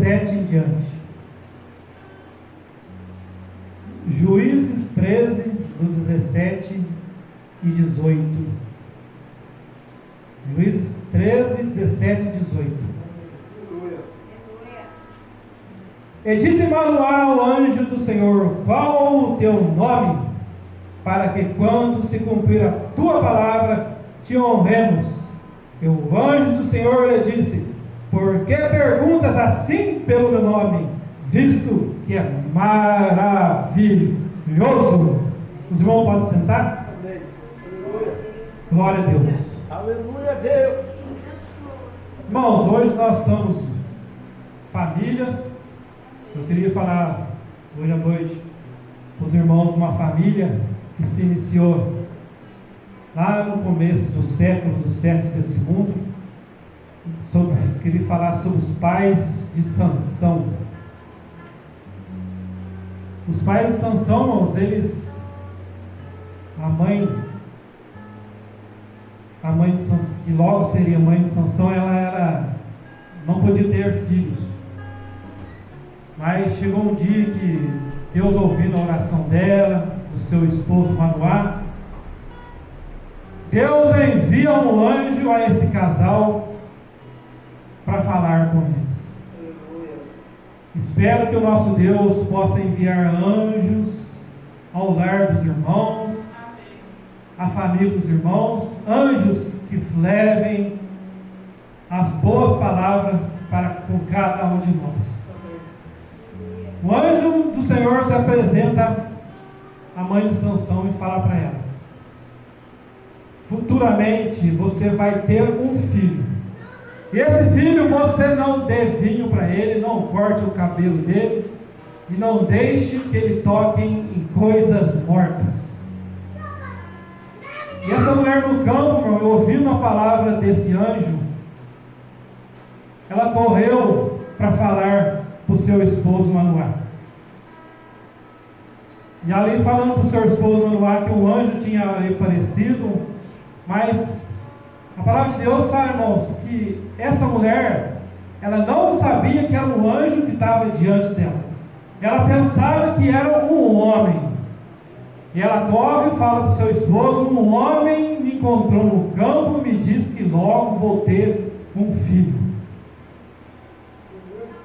17 em diante. Juízes 13, do 17 e 18. Juízes 13, 17 e 18. E disse Manoá ao anjo do Senhor: qual o teu nome, para que quando se cumprir a tua palavra, te honremos? E o anjo do Senhor lhe disse: por que perguntas assim pelo meu nome, visto que é maravilhoso? Os irmãos podem sentar? Glória a Deus. Aleluia a Deus. Irmãos, hoje nós somos famílias. Eu queria falar hoje à noite para os irmãos de uma família que se iniciou lá no começo do século desse mundo. Queria falar sobre os pais de Sansão. Os pais de Sansão, irmãos, eles, a mãe de Sansão, que logo seria mãe de Sansão, ela não podia ter filhos. Mas chegou um dia que Deus, ouvindo a oração dela, do seu esposo Manoá, Deus envia um anjo a esse casal para falar com eles. Espero que o nosso Deus possa enviar anjos ao lar dos irmãos, à família dos irmãos, anjos que levem as boas palavras para com cada um de nós. O anjo do Senhor se apresenta à mãe de Sansão e fala para ela: futuramente você vai ter um filho. E esse filho você não dê vinho para ele, não corte o cabelo dele e não deixe que ele toque em coisas mortas. E essa mulher no campo, ouvindo a palavra desse anjo, ela correu para falar para o seu esposo Manoá. E ali falando para o seu esposo Manoá que um anjo tinha aparecido, mas a palavra de Deus fala, irmãos, que essa mulher, ela não sabia que era um anjo que estava diante dela. Ela pensava que era um homem. E ela corre e fala para o seu esposo: um homem me encontrou no campo e me disse que logo vou ter um filho.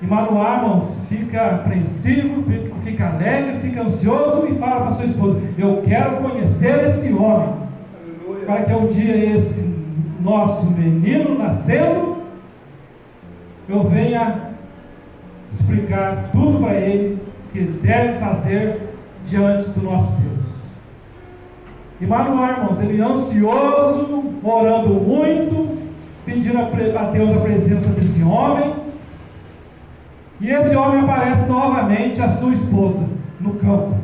E Manoá, irmãos, fica apreensivo, fica alegre, fica ansioso e fala para sua esposa: eu quero conhecer esse homem, para que um dia esse nosso menino nascendo, eu venha explicar tudo para ele que ele deve fazer diante do nosso Deus. E Manoá, irmãos, ele ansioso, orando muito, pedindo a Deus a presença desse homem. E esse homem aparece novamente a sua esposa no campo.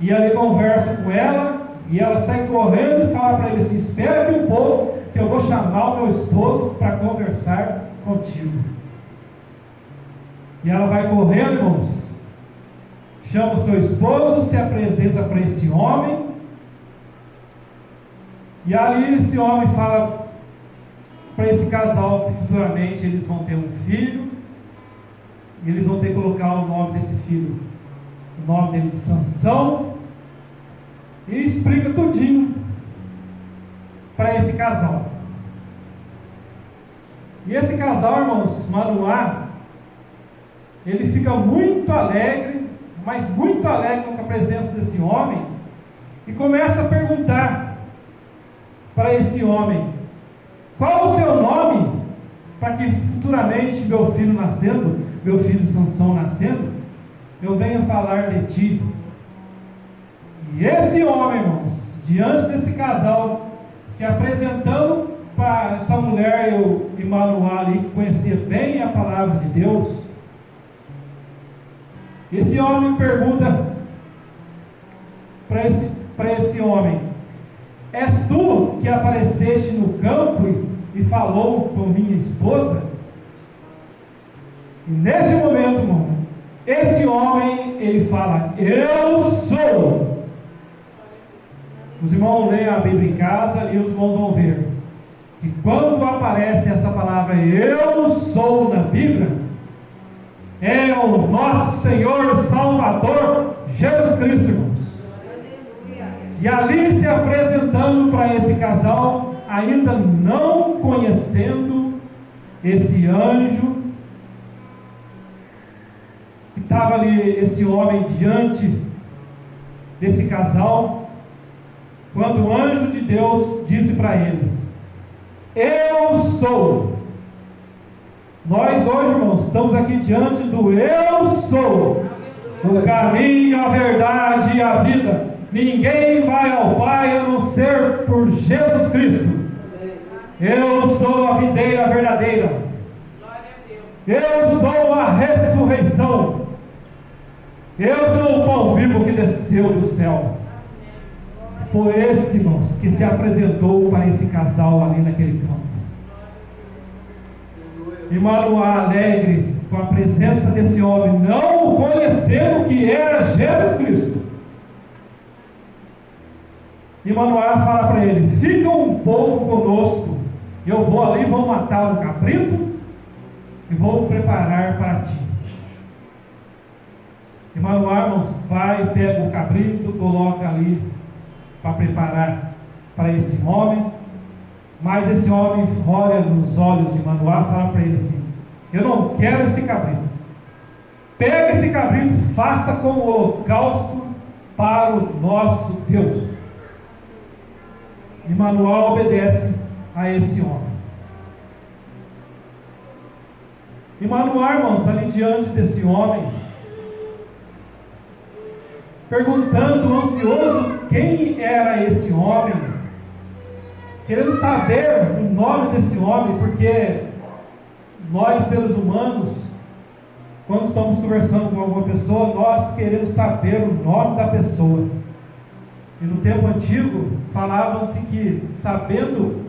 E ele conversa com ela, e ela sai correndo e fala para ele assim: espera aqui um pouco, que eu vou chamar o meu esposo para conversar contigo. E ela vai correndo, irmãos, chama o seu esposo, se apresenta para esse homem, e ali esse homem fala para esse casal que futuramente eles vão ter um filho, e eles vão ter que colocar o nome desse filho, o nome dele de Sansão, e explica tudinho para esse casal. E esse casal, irmãos, Manoá, ele fica muito alegre, mas muito alegre com a presença desse homem, e começa a perguntar para esse homem: qual o seu nome, para que futuramente meu filho nascendo, meu filho Sansão nascendo, eu venha falar de ti. E esse homem, irmãos, diante desse casal, se apresentando para essa mulher e Manoá ali, que conhecia bem a palavra de Deus, esse homem pergunta para esse homem: és tu que apareceste no campo e falou com minha esposa? E nesse momento, irmão, esse homem, ele fala: eu sou. Os irmãos leem a Bíblia em casa e os irmãos vão ver que quando aparece essa palavra eu sou na Bíblia, é o nosso Senhor e Salvador Jesus Cristo, irmãos. E ali se apresentando para esse casal, ainda não conhecendo esse anjo, estava ali esse homem diante desse casal, quando o anjo de Deus disse para eles: eu sou. Nós hoje, irmãos, estamos aqui diante do eu sou, o caminho, a verdade e a vida. Ninguém vai ao Pai a não ser por Jesus Cristo. Eu sou a videira verdadeira. Eu sou a ressurreição. Eu sou o pão vivo que desceu do céu. Foi esse, irmãos, que se apresentou para esse casal ali naquele campo. E Manoá, alegre com a presença desse homem, não conhecendo que era Jesus Cristo. E Manoá fala para ele: fica um pouco conosco, eu vou ali, vou matar o cabrito e vou preparar para ti. E Manoá, irmãos, vai, pega o cabrito, coloca ali para preparar para esse homem. Mas esse homem olha nos olhos de Manoá e fala para ele assim: eu não quero esse cabrito. Pega esse cabrito, faça como holocausto para o nosso Deus. E Manoá obedece a esse homem. E Manoá, irmãos, ali diante desse homem, perguntando, ansioso, quem era esse homem, querendo saber o nome desse homem, porque nós, seres humanos, quando estamos conversando com alguma pessoa, nós queremos saber o nome da pessoa. E no tempo antigo, falavam-se que, sabendo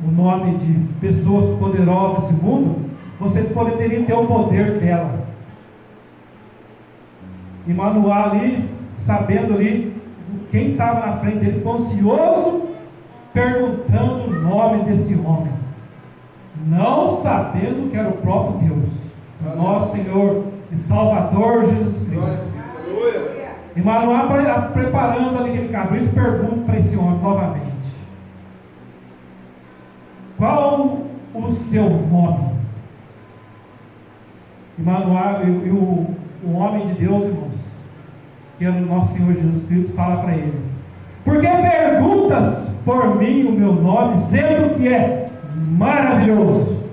o nome de pessoas poderosas desse mundo, você poderia ter o poder dela. E Manoá ali, sabendo ali quem estava na frente dele, ficou ansioso, perguntando o nome desse homem, não sabendo que era o próprio Deus, o nosso Senhor e Salvador Jesus Cristo. E Manoá, preparando ali aquele cabrito, pergunta para esse homem novamente: qual o seu nome? E Manoá, o homem de Deus, irmãos, que é o nosso Senhor Jesus Cristo, fala para ele: por que perguntas por mim o meu nome, sendo que é maravilhoso?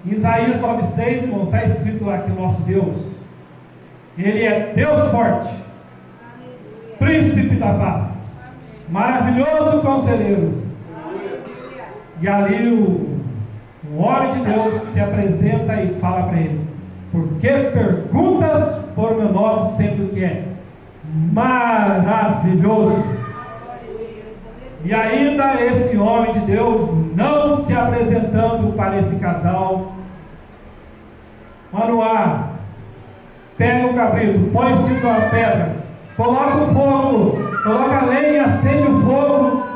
Em Isaías 9,6, irmãos, está escrito lá que o nosso Deus, Ele é Deus forte, príncipe da paz, maravilhoso conselheiro. E ali o homem de Deus se apresenta e fala para ele: por que perguntas por meu nome, sendo que é maravilhoso? E ainda esse homem de Deus não se apresentando para esse casal, Manoá pega o cabrito, põe em cima da pedra, coloca o fogo, coloca a lenha, acende o fogo,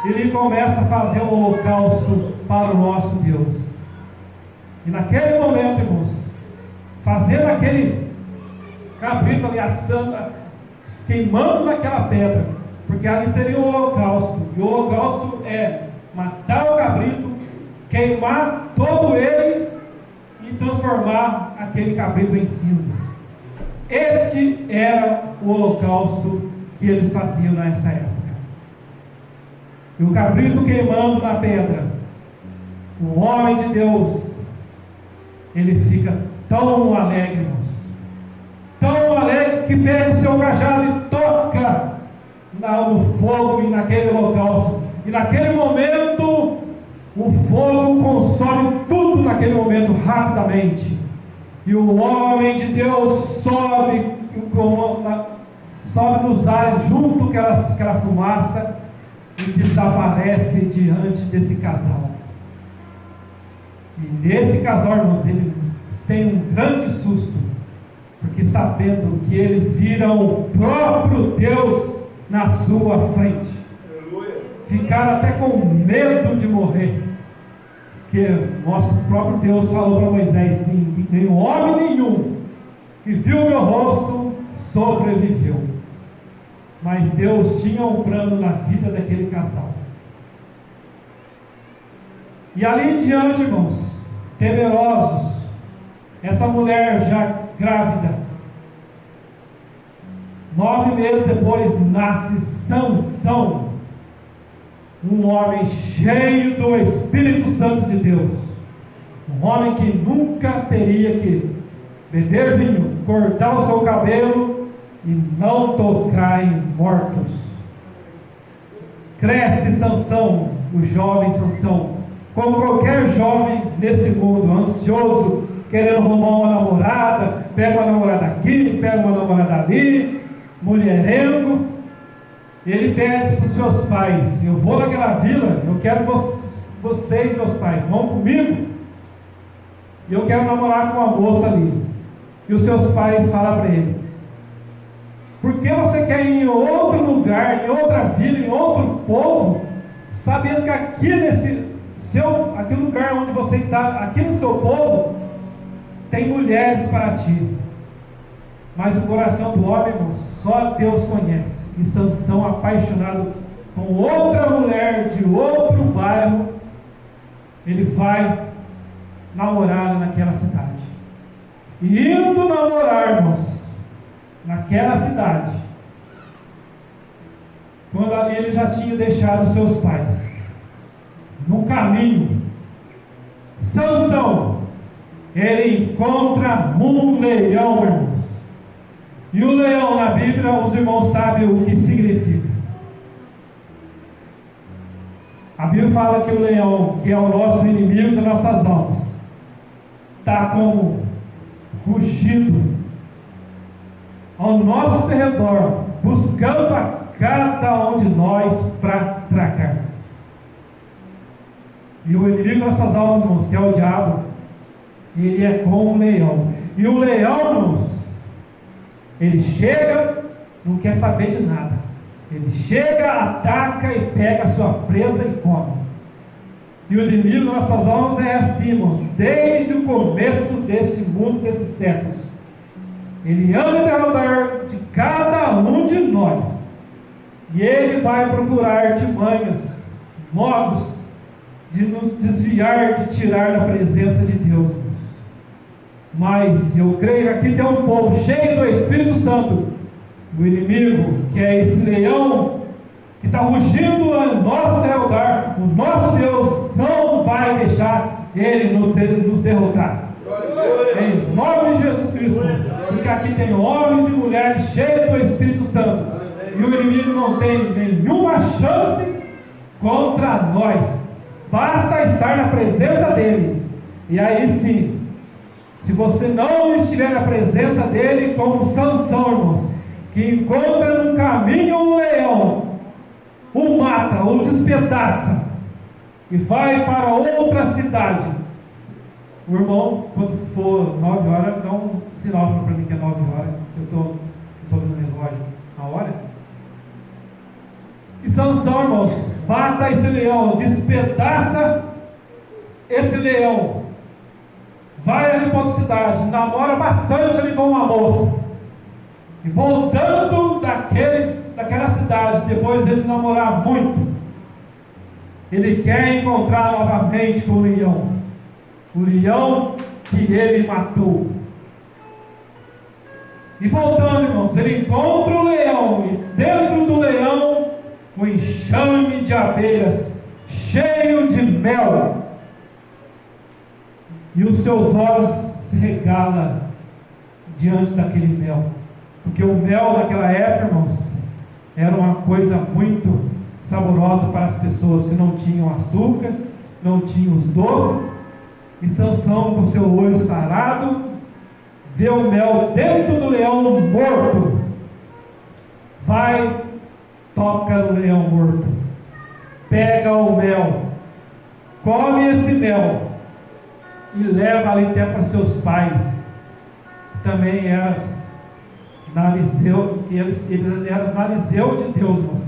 e ele começa a fazer um holocausto para o nosso Deus. E naquele momento, irmãos, fazendo aquele cabrito ali assando, queimando naquela pedra, porque ali seria o holocausto, e o holocausto é matar o cabrito, queimar todo ele e transformar aquele cabrito em cinzas. Este era o holocausto que eles faziam nessa época. E o cabrito queimando na pedra, o homem de Deus, ele fica tão alegre, irmãos, tão alegre, que pega o seu cajado e toca no fogo e naquele holocausto. E naquele momento, o fogo consome tudo naquele momento, rapidamente. E o homem de Deus sobe nos ares junto com aquela fumaça e desaparece diante desse casal. E nesse casal, irmãos, eles têm um grande susto, porque sabendo que eles viram o próprio Deus na sua frente, ficaram até com medo de morrer, porque nosso próprio Deus falou para Moisés: nenhum homem nenhum que viu meu rosto sobreviveu. Mas Deus tinha um plano na vida daquele casal. E ali em diante, irmãos, temerosos, essa mulher já grávida, 9 meses depois, nasce Sansão, um homem cheio do Espírito Santo de Deus, um homem que nunca teria que beber vinho, cortar o seu cabelo e não tocar em mortos. Cresce Sansão, o jovem Sansão, como qualquer jovem nesse mundo, ansioso, querendo arrumar uma namorada, pega uma namorada aqui, pega uma namorada ali, mulherengo. Ele pede para os seus pais: eu vou naquela vila, eu quero vocês, meus pais, vão comigo, e eu quero namorar com uma moça ali. E os seus pais falam para ele: por que você quer ir em outro lugar, em outra vila, em outro povo, sabendo que aqui aquele lugar onde você está, aqui no seu povo, tem mulheres para ti? Mas o coração do homem, irmão, só Deus conhece. E Sansão, apaixonado com outra mulher de outro bairro, ele vai namorar naquela cidade. E indo namorar, irmãos, naquela cidade, quando ali ele já tinha deixado seus pais, no caminho, Sansão, ele encontra um leão, irmãos. E o leão na Bíblia, os irmãos sabem o que significa. A Bíblia fala que o leão, que é o nosso inimigo das nossas almas, está como rugido ao nosso redor, buscando a cada um de nós para tragar. E o inimigo das nossas almas, irmãos, que é o diabo, ele é como um leão. E o leão, irmãos, ele chega, não quer saber de nada. Ele chega, ataca e pega a sua presa e come. E o inimigo das nossas almas é assim, irmãos, desde o começo deste mundo, desses séculos. Ele anda em derredor de cada um de nós. E ele vai procurar artimanhas, modos de nos desviar, de tirar da presença de Deus, irmãos. Mas eu creio que aqui tem um povo cheio do Espírito Santo. O inimigo, que é esse leão que está rugindo ao nosso derrotar, o nosso Deus não vai deixar ele nos derrotar. Em nome de Jesus Cristo. Porque aqui tem homens e mulheres cheios do Espírito Santo. E o inimigo não tem nenhuma chance contra nós. Basta estar na presença dele. E aí sim, se você não estiver na presença dele, como Sansão, irmãos, que encontra no caminho um leão, o mata, o despedaça, e vai para outra cidade. O irmão, quando for 9 horas, dá um sinal para mim que é 9 horas, eu estou vendo o relógio na hora. E Sansão, irmãos, mata esse leão, despedaça esse leão, vai ali para outra cidade, namora bastante ali com uma moça, e voltando daquela cidade, depois de ele namorar muito, ele quer encontrar novamente com o leão que ele matou. E voltando, irmãos, ele encontra o leão, e dentro do leão, um enxame de abelhas, cheio de mel. E os seus olhos se regalam diante daquele mel. Porque o mel naquela época, irmãos, era uma coisa muito saborosa para as pessoas que não tinham açúcar, não tinham os doces. E Sansão, com seu olho estarado, vê o mel dentro do leão morto. Vai, toca no leão morto, pega o mel, come esse mel e leva ali até para seus pais. Também eram eles eram narizeu de Deus, irmãos.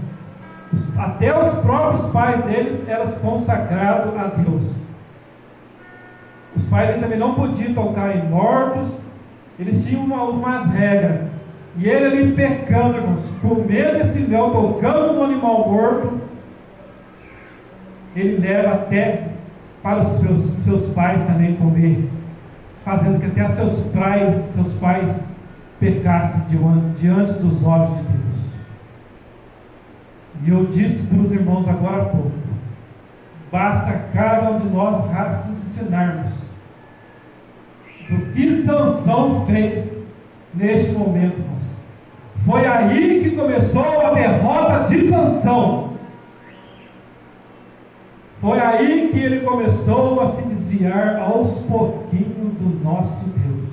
Até os próprios pais deles eram consagrados a Deus. Os pais dele também não podiam tocar em mortos. Eles tinham umas regras. E ele ali pecando, irmãos, comendo esse mel, tocando no animal morto, ele leva até para os seus pais também comer, fazendo que até seus pais pecassem diante dos olhos de Deus. E eu disse para os irmãos agora há pouco, basta cada um de nós raciocinarmos do que Sansão fez neste momento, irmãos. Foi aí que começou a derrota de Sansão. Foi aí que ele começou a se desviar aos pouquinhos do nosso Deus.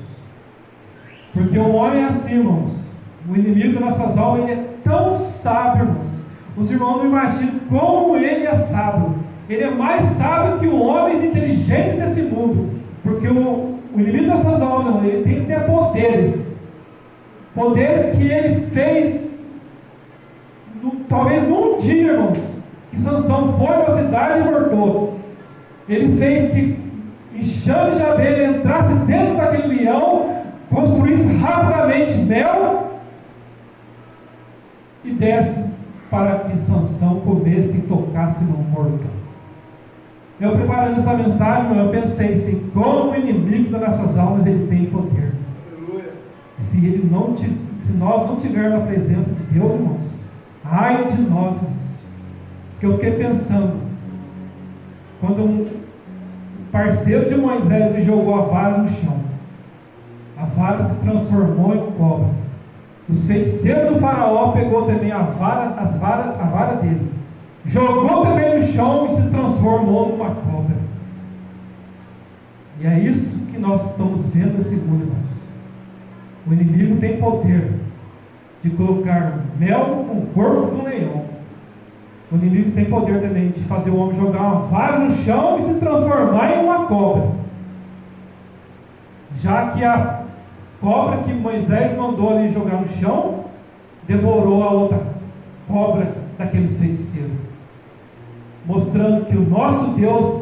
Porque o homem é assim, irmãos. O inimigo das nossas almas, ele é tão sábio, irmãos. Os irmãos não imaginam como ele é sábio. Ele é mais sábio que o homem inteligente desse mundo. Porque o inimigo das nossas almas, ele tem que ter poderes. Poderes que ele fez, talvez num dia, irmãos, que Sansão foi para a cidade e voltou. Ele fez que enxame de abelha entrasse dentro daquele leão, construísse rapidamente mel e desse para que Sansão comesse e tocasse no morto. Eu preparando essa mensagem, eu pensei assim, como o inimigo das nossas almas ele tem poder. Se nós não tivermos a presença de Deus, irmãos, ai de nós, irmãos. Porque eu fiquei pensando, quando um parceiro de Moisés ele jogou a vara no chão, a vara se transformou em cobra. Os feiticeiros do faraó pegou também a vara dele, jogou também no chão e se transformou numa cobra. E é isso que nós estamos vendo nesse mundo, irmãos. O inimigo tem poder de colocar mel no corpo do leão. O inimigo tem poder também de fazer o homem jogar uma vara no chão e se transformar em uma cobra. Já que a cobra que Moisés mandou ali jogar no chão, devorou a outra cobra daqueles feiticeiros. Mostrando que o nosso Deus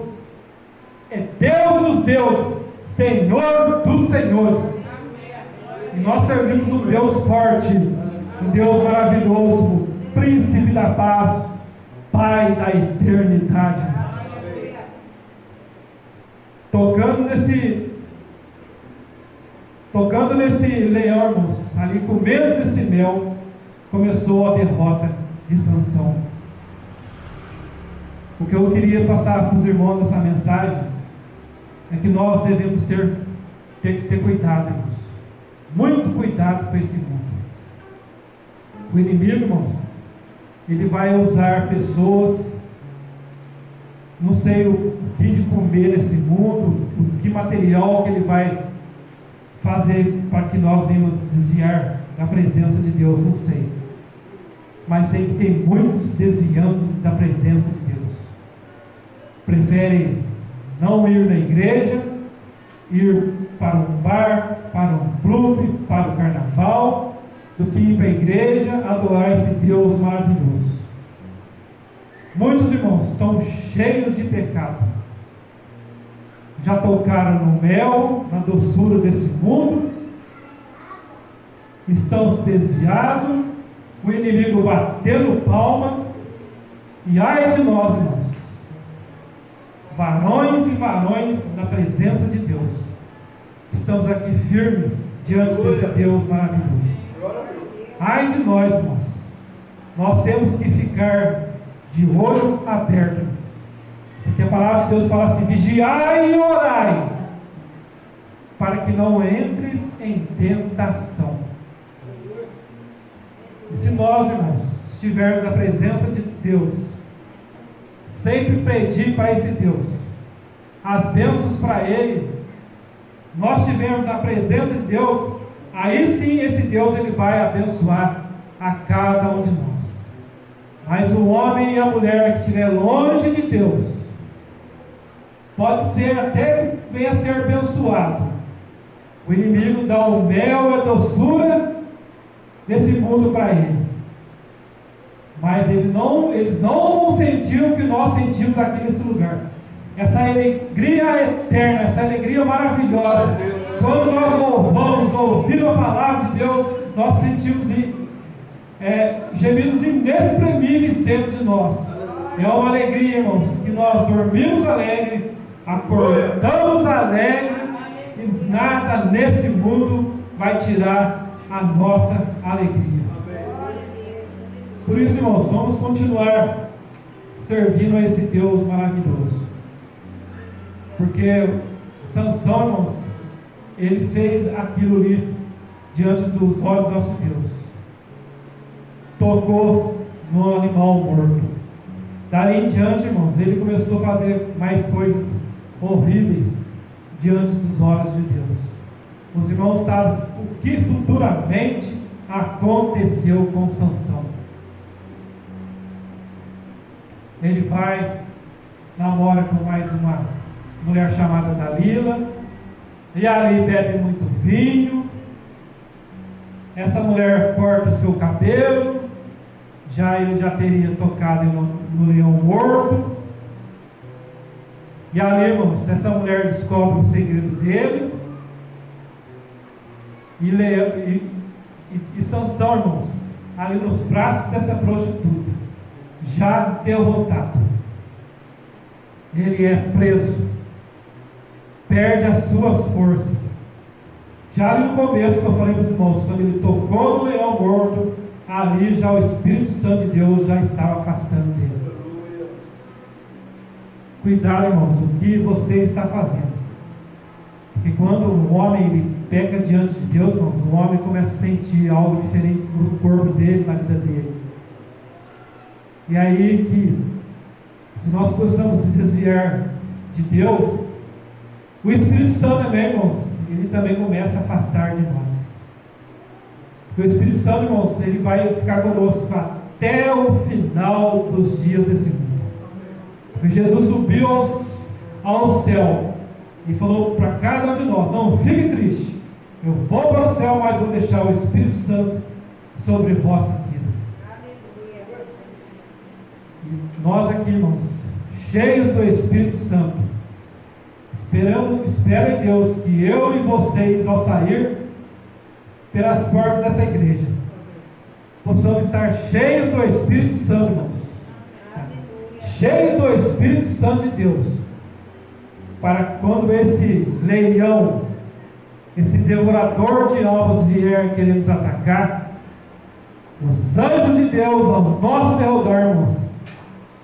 é Deus dos deuses, Senhor dos senhores. E nós servimos um Deus forte, um Deus maravilhoso, Príncipe da paz, Pai da eternidade. Tocando nesse leão, irmãos, ali comendo desse mel, começou a derrota de Sansão. O que eu queria passar para os irmãos nessa mensagem é que nós devemos ter cuidado, irmãos. Muito cuidado com esse mundo. O inimigo, irmãos, ele vai usar pessoas, não sei o que de comer nesse mundo, o que material que ele vai fazer para que nós venhamos desviar da presença de Deus, não sei. Mas sei que tem muitos desviando da presença de Deus. Preferem não ir na igreja, ir para um bar, para um clube, para o carnaval, do que ir para a igreja adorar esse Deus maravilhoso. Muitos irmãos estão cheios de pecado. Já tocaram no mel, na doçura desse mundo, estão se desviados, o inimigo batendo palma, e ai de nós, irmãos, varões e varões na presença de Deus, estamos aqui firmes diante desse Deus maravilhoso. Ai de nós, irmãos, nós temos que ficar de olho aberto, irmãos, porque a palavra de Deus fala assim: vigiai e orai, para que não entres em tentação. E se nós, irmãos, estivermos na presença de Deus, sempre pedir para esse Deus as bênçãos para Ele, nós estivermos na presença de Deus, aí sim esse Deus ele vai abençoar a cada um de nós. Mas o homem e a mulher que estiver longe de Deus, pode ser até que venha a ser abençoado. O inimigo dá o mel e a doçura desse mundo para ele, mas eles não vão sentir o que nós sentimos aqui nesse lugar. essa alegria eterna, essa alegria maravilhosa. Quando nós louvamos, ouvimos a palavra de Deus, nós sentimos gemidos inexprimíveis dentro de nós. É uma alegria, irmãos, que nós dormimos alegre, acordamos alegre, e nada nesse mundo vai tirar a nossa alegria. Por isso, irmãos, vamos continuar servindo a esse Deus maravilhoso. Porque Sansão, irmãos, ele fez aquilo ali diante dos olhos do nosso Deus. Tocou no animal morto. Dali em diante, irmãos, ele começou a fazer mais coisas horríveis diante dos olhos de Deus. Os irmãos sabem o que futuramente aconteceu com Sansão. Ele vai, namora com mais uma mulher chamada Dalila, e ali bebe muito vinho. Essa mulher corta o seu cabelo, ele já teria tocado no leão morto. E ali, irmãos, essa mulher descobre o segredo dele, e Sansão, irmãos, ali nos braços dessa prostituta, já derrotado, ele é preso, perde as suas forças. Já ali no começo, que eu falei para os irmãos, quando ele tocou no leão morto, ali já o Espírito Santo de Deus já estava afastando dele. Cuidado, irmãos, o que você está fazendo. Porque quando o homem ele peca diante de Deus, irmãos, o homem começa a sentir algo diferente no corpo dele, na vida dele. E aí que, se nós possamos se desviar de Deus, o Espírito Santo também, irmãos, ele também começa a afastar de nós. Porque o Espírito Santo, irmãos, ele vai ficar conosco até o final dos dias desse mundo. Porque Jesus subiu ao céu e falou para cada um de nós: não fique triste, eu vou para o céu, mas vou deixar o Espírito Santo sobre vossas vidas. E nós aqui, irmãos, cheios do Espírito Santo, espero em Deus que eu e vocês, ao sair pelas portas dessa igreja, possamos estar cheios do Espírito Santo, irmãos, cheios do Espírito Santo de Deus, para quando esse leão, esse devorador de almas vier querer nos atacar, os anjos de Deus ao nosso derredor, irmãos,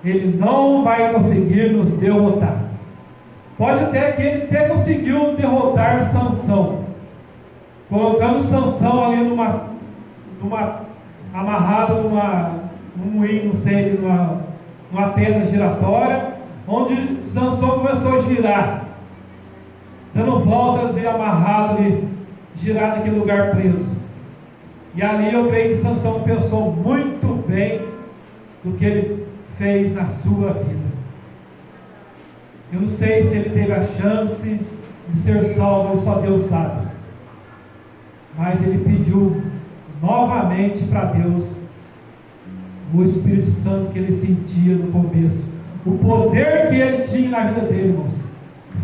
ele não vai conseguir nos derrotar. Pode até que ele até conseguiu derrotar Sansão, colocando Sansão ali amarrado num moinho, não sei, numa pedra giratória, onde Sansão começou a girar, dando voltas e amarrado ali, girar naquele lugar preso. E ali eu creio que Sansão pensou muito bem do que ele fez na sua vida. Eu não sei se ele teve a chance de ser salvo, só Deus sabe. Mas ele pediu novamente para Deus o Espírito Santo que ele sentia no começo, o poder que ele tinha na vida dele, irmãos,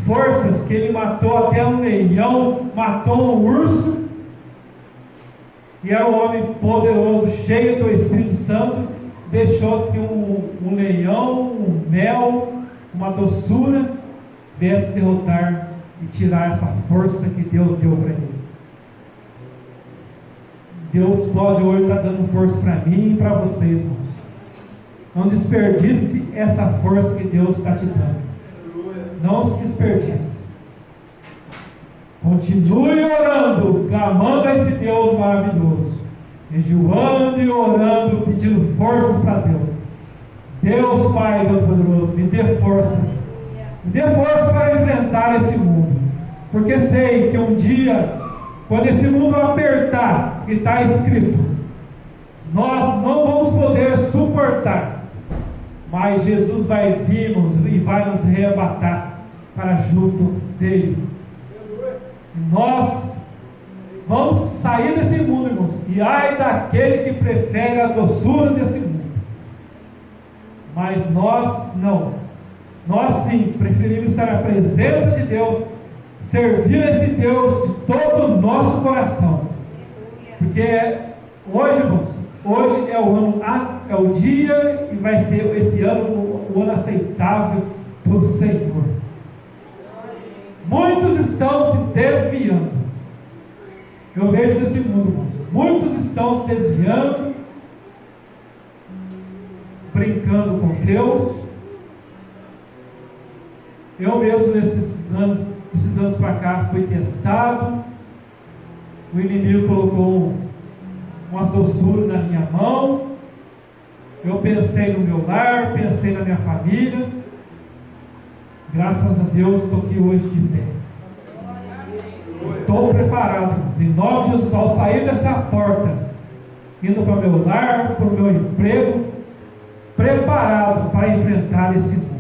forças que ele matou até um leão, matou um urso, e era um homem poderoso, cheio do Espírito Santo, deixou que um leão, um mel, uma doçura viesse derrotar e tirar essa força que Deus deu para ele. Deus pode hoje estar dando força para mim e para vocês, irmãos. Não desperdice essa força que Deus está te dando. Não se desperdice. Continue orando, clamando a esse Deus maravilhoso, jejuando e orando, pedindo forças para Deus. Deus Pai Todo-Poderoso, me dê forças. Me dê força para enfrentar esse mundo. Porque sei que um dia, quando esse mundo apertar, que está escrito, nós não vamos poder suportar. Mas Jesus vai vir, irmãos, e vai nos arrebatar para junto dele. Nós vamos sair desse mundo, irmãos. E ai daquele que prefere a doçura desse mundo. Mas nós não. Nós sim preferimos estar na presença de Deus, servir esse Deus de todo o nosso coração. Porque hoje, irmãos, hoje é o dia e vai ser esse ano o ano aceitável para o Senhor. Muitos estão se desviando. Eu vejo nesse mundo, irmãos, muitos estão se desviando, brincando com Deus. Eu mesmo, esses anos para cá, fui testado. O inimigo colocou umas doçuras na minha mão. Eu pensei no meu lar, pensei na minha família. Graças a Deus, estou aqui hoje de pé. Estou preparado, em nome de Jesus, ao sair dessa porta, indo para o meu lar, para o meu emprego, preparado para enfrentar esse mundo.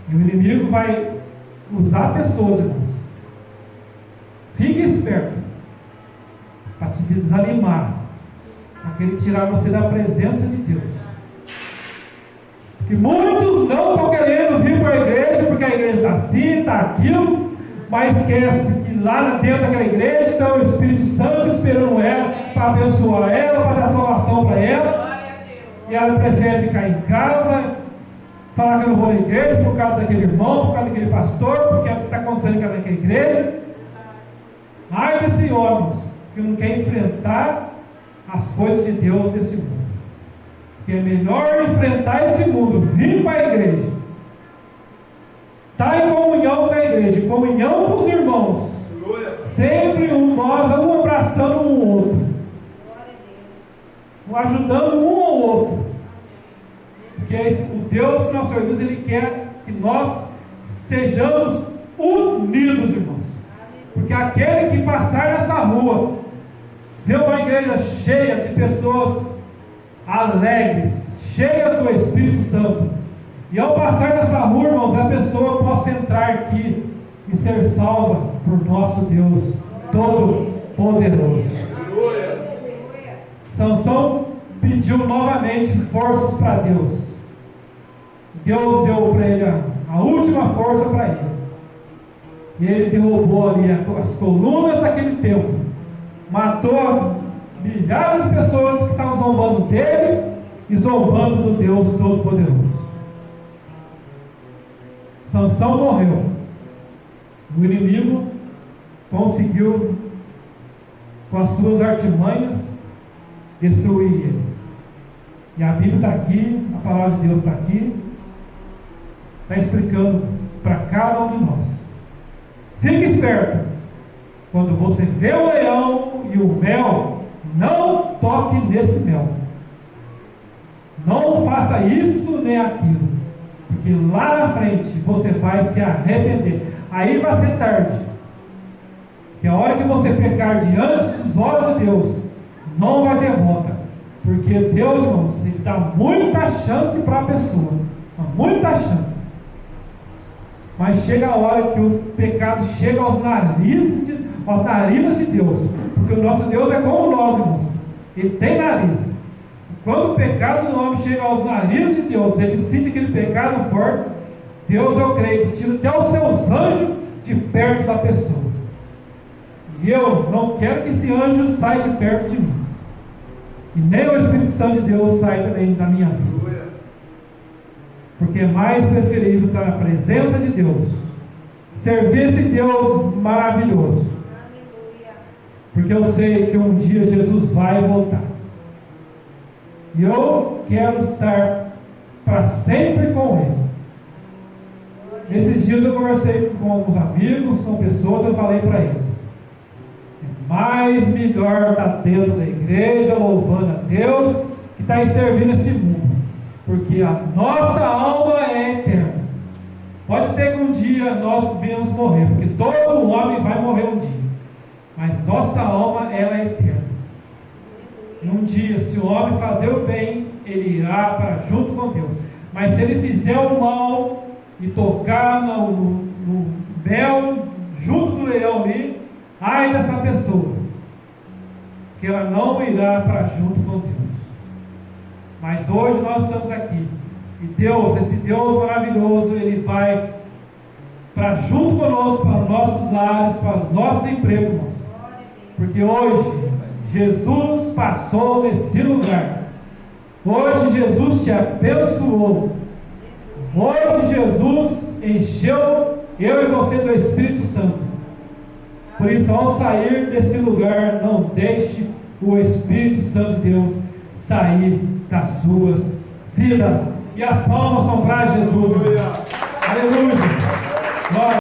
E o inimigo vai usar pessoas, irmãos. Fique esperto para te desanimar, para querer tirar você da presença de Deus. Porque muitos não estão querendo vir para a igreja, porque a igreja está assim, está aquilo, mas esquece que lá dentro daquela igreja está o Espírito Santo esperando ela para abençoar ela, para dar salvação para ela. E ela prefere ficar em casa, falar que eu não vou na igreja por causa daquele irmão, por causa daquele pastor, porque está acontecendo naquela igreja. Ai desse homem que não quer enfrentar as coisas de Deus desse mundo. Que é melhor enfrentar esse mundo, vir para a igreja, estar em comunhão com a igreja, comunhão com os irmãos, sempre nós um abraçando um ao outro, ajudando um ao outro, porque o Deus, nosso Deus, Ele quer que nós sejamos unidos, irmãos. Porque aquele que passar nessa rua, vê uma igreja cheia de pessoas alegres, cheia do Espírito Santo, e ao passar nessa rua, irmãos, a pessoa possa entrar aqui e ser salva por nosso Deus Todo-Poderoso. Sansão pediu novamente forças para Deus. Deus deu para ele a última força para ele. E ele derrubou ali as colunas daquele templo, matou milhares de pessoas que estavam zombando dele e zombando do Deus Todo-Poderoso. Sansão morreu. O inimigo conseguiu, com as suas artimanhas, destruir ele. E a Bíblia está aqui, a palavra de Deus está aqui, está explicando para cada um de nós. Fique esperto. Quando você vê o leão e o mel, não toque nesse mel. Não faça isso nem aquilo, porque lá na frente você vai se arrepender. Aí vai ser tarde. Que a hora que você pecar diante dos olhos de Deus, não vai ter volta. Porque Deus, irmãos, Ele dá muita chance para a pessoa. Muita chance. Mas chega a hora que o pecado chega aos narinas de Deus. Porque o nosso Deus é como nós, irmãos. Ele tem nariz. Quando o pecado do homem chega aos narizes de Deus, ele sente aquele pecado forte, Deus, eu creio, que tira até os seus anjos de perto da pessoa. E eu não quero que esse anjo saia de perto de mim. E nem o Espírito Santo de Deus saia também da minha vida. Porque é mais preferível estar na presença de Deus, servir esse Deus maravilhoso. Porque eu sei que um dia Jesus vai voltar. E eu quero estar para sempre com Ele. Esses dias eu conversei com alguns amigos, com pessoas, eu falei para eles: é mais melhor estar dentro da igreja, louvando a Deus, que estar aí servindo esse mundo. Porque a nossa alma é eterna. Pode ter que um dia nós venhamos morrer, porque todo homem vai morrer um dia. Mas nossa alma, ela é eterna. E um dia, se o homem fazer o bem, ele irá para junto com Deus. Mas se ele fizer o mal e tocar no mel junto do leão ali, ai dessa pessoa, que ela não irá para junto com Deus. Mas hoje nós estamos aqui, E Deus, esse Deus maravilhoso, Ele vai para junto conosco, para os nossos lares, para os nossos empregos, irmãos. Porque hoje, Jesus passou nesse lugar. Hoje, Jesus te abençoou. Hoje, Jesus encheu eu e você do Espírito Santo. Por isso, ao sair desse lugar, não deixe o Espírito Santo de Deus sair das suas vidas. E as palmas são para Jesus. Aleluia. Glória.